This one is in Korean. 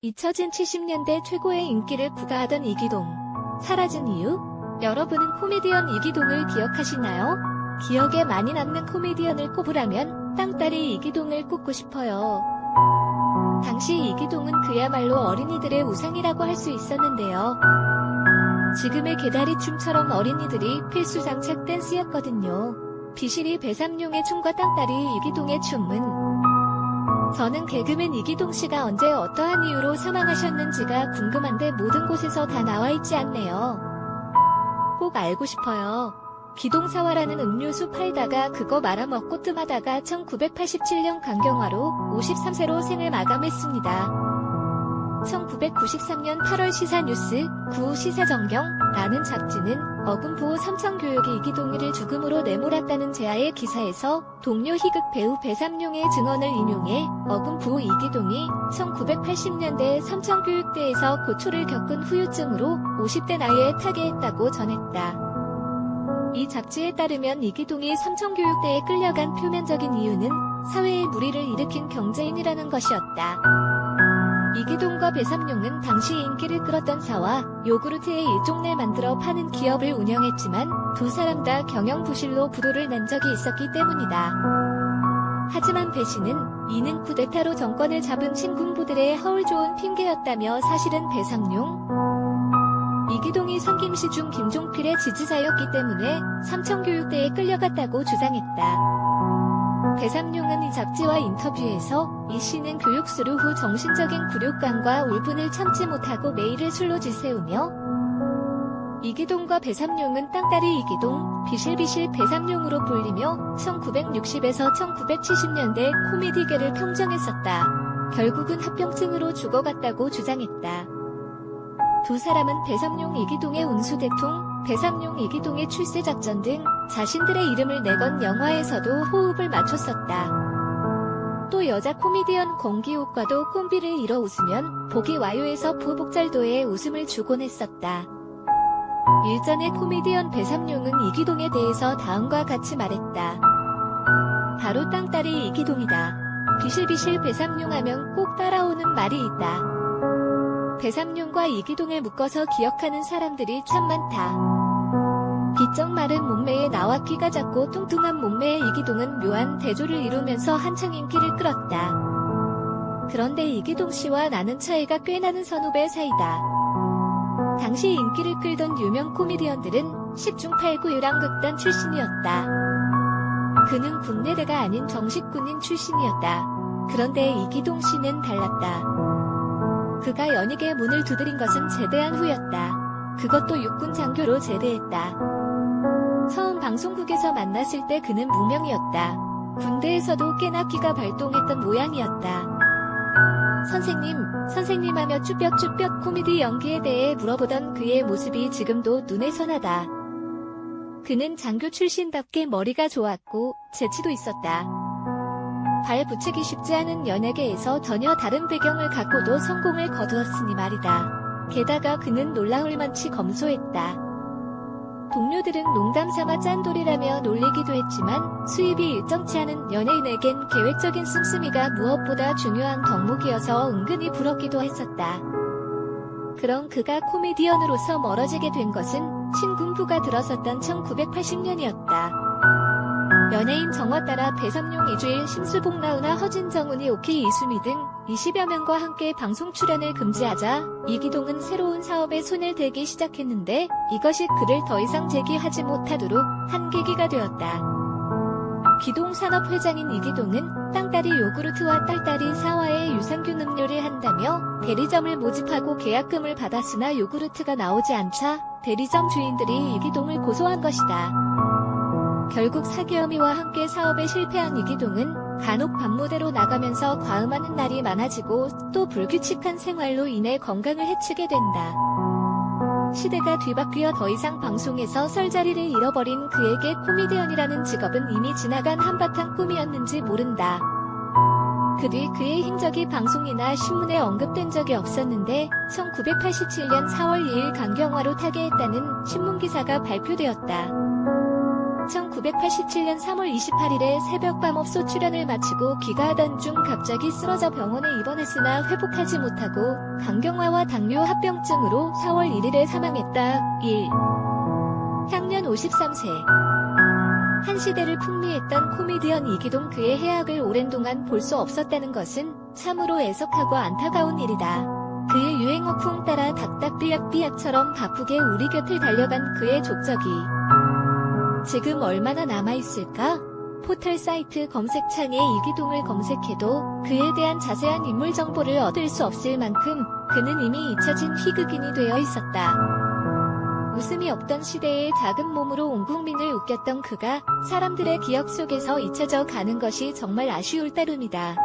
잊혀진 70년대 최고의 인기를 구가하던 이기동. 사라진 이유? 여러분은 코미디언 이기동을 기억하시나요? 기억에 많이 남는 코미디언을 꼽으라면 땅따리 이기동을 꼽고 싶어요. 당시 이기동은 그야말로 어린이들의 우상이라고 할 수 있었는데요. 지금의 개다리춤처럼 어린이들이 필수 장착 댄스였거든요. 비실이 배삼룡의 춤과 땅따리 이기동의 춤은 저는 개그맨 이기동 씨가 언제 어떠한 이유로 사망하셨는지가 궁금한데 모든 곳에서 다 나와있지 않네요. 꼭 알고 싶어요. 기동사와라는 음료수 팔다가 그거 말아먹고 뜸하다가 1987년 강경화로 53세로 생을 마감했습니다. 1993년 8월 시사뉴스 9 시사정경라는 잡지는 어군부호 삼성교육이 이기동이를 죽음으로 내몰았다는 제아의 기사에서 동료 희극 배우 배삼룡의 증언을 인용해 어군부호 이기동이 1980년대 삼성교육대에서 고초를 겪은 후유증으로 50대 나이에 타계했다고 전했다. 이 잡지에 따르면 이기동이 삼성교육대에 끌려간 표면적인 이유는 사회에 무리를 일으킨 경제인이라는 것이었다. 이기동과 배삼룡은 당시 인기를 끌었던 사와 요구르트의 일종을 만들어 파는 기업을 운영했지만 두 사람 다 경영 부실로 부도를 낸 적이 있었기 때문이다. 하지만 배 씨는 이는 쿠데타로 정권을 잡은 신군부들의 허울 좋은 핑계였다며 사실은 배삼룡, 이기동이 상김씨 중 김종필의 지지자였기 때문에 삼성교육대에 끌려갔다고 주장했다. 배삼룡은 이 잡지와 인터뷰에서 이 씨는 교육 수료 후 정신적인 굴욕감과 울분을 참지 못하고 매일을 술로 지새우며 이기동과 배삼룡은 땅따리 이기동, 비실비실 배삼룡으로 불리며 1960에서 1970년대 코미디계를 평정했었다. 결국은 합병증으로 죽어갔다고 주장했다. 두 사람은 배삼룡 이기동의 운수대통, 배삼룡 이기동의 출세작전 등 자신들의 이름을 내건 영화에서도 호흡을 맞췄었다. 또 여자 코미디언 권기욱과도 콤비를 이뤄 웃으면 보기 와요에서 부복절도의 웃음을 주곤 했었다. 일전에 코미디언 배삼룡은 이기동에 대해서 다음과 같이 말했다. 바로 땅따리 이기동이다. 비실비실 배삼룡 하면 꼭 따라오는 말이 있다. 배삼룡과 이기동을 묶어서 기억하는 사람들이 참 많다. 비쩍 마른 몸매에 나와 키가 작고 뚱뚱한 몸매의 이기동은 묘한 대조를 이루면서 한창 인기를 끌었다. 그런데 이기동 씨와 나는 차이가 꽤 나는 선후배 사이다. 당시 인기를 끌던 유명 코미디언들은 10중 8구 유랑극단 출신이었다. 그는 군내대가 아닌 정식 군인 출신이었다. 그런데 이기동 씨는 달랐다. 그가 연예계 문을 두드린 것은 제대한 후였다. 그것도 육군 장교로 제대했다. 처음 방송국에서 만났을 때 그는 무명이었다. 군대에서도 꽤나 끼가 발동했던 모양이었다. 선생님 하며 쭈뼛쭈뼛 코미디 연기에 대해 물어보던 그의 모습이 지금도 눈에 선하다. 그는 장교 출신답게 머리가 좋았고 재치도 있었다. 발 붙이기 쉽지 않은 연예계에서 전혀 다른 배경을 갖고도 성공을 거두었으니 말이다. 게다가 그는 놀라울 만치 검소했다. 동료들은 농담삼아 짠돌이라며 놀리기도 했지만 수입이 일정치 않은 연예인에겐 계획적인 씀씀이가 무엇보다 중요한 덕목이어서 은근히 부럽기도 했었다. 그런 그가 코미디언으로서 멀어지게 된 것은 신군부가 들어섰던 1980년이었다. 연예인 정화 따라 배삼룡 이주일 심수봉 나훈아 허진정훈이 오키 이수미 등 20여 명과 함께 방송 출연을 금지하자 이기동은 새로운 사업에 손을 대기 시작했는데 이것이 그를 더 이상 재기하지 못하도록 한 계기가 되었다. 기동산업회장인 이기동은 땅따리 요구르트와 딸딸이 사와의 유산균 음료를 한다며 대리점을 모집하고 계약금을 받았으나 요구르트가 나오지 않자 대리점 주인들이 이기동을 고소한 것이다. 결국 사기혐의와 함께 사업에 실패한 이기동은 간혹 밤무대로 나가면서 과음하는 날이 많아지고 또 불규칙한 생활로 인해 건강을 해치게 된다. 시대가 뒤바뀌어 더 이상 방송에서 설 자리를 잃어버린 그에게 코미디언이라는 직업은 이미 지나간 한바탕 꿈이었는지 모른다. 그 뒤 그의 행적이 방송이나 신문에 언급된 적이 없었는데 1987년 4월 2일 강경화로 타계했다는 신문기사가 발표되었다. 1987년 3월 28일에 새벽 밤업소 출연을 마치고 귀가하던 중 갑자기 쓰러져 병원에 입원했으나 회복하지 못하고 간경화와 당뇨 합병증으로 4월 1일에 사망했다. 1. 향년 53세. 한 시대를 풍미했던 코미디언 이기동. 그의 해악을 오랜 동안 볼 수 없었다는 것은 참으로 애석하고 안타까운 일이다. 그의 유행어풍 따라 닥닥 삐약삐약처럼 바쁘게 우리 곁을 달려간 그의 족적이 지금 얼마나 남아있을까? 포털 사이트 검색창에 이기동을 검색해도 그에 대한 자세한 인물 정보를 얻을 수 없을 만큼 그는 이미 잊혀진 희극인이 되어 있었다. 웃음이 없던 시대에 작은 몸으로 온 국민을 웃겼던 그가 사람들의 기억 속에서 잊혀져 가는 것이 정말 아쉬울 따름이다.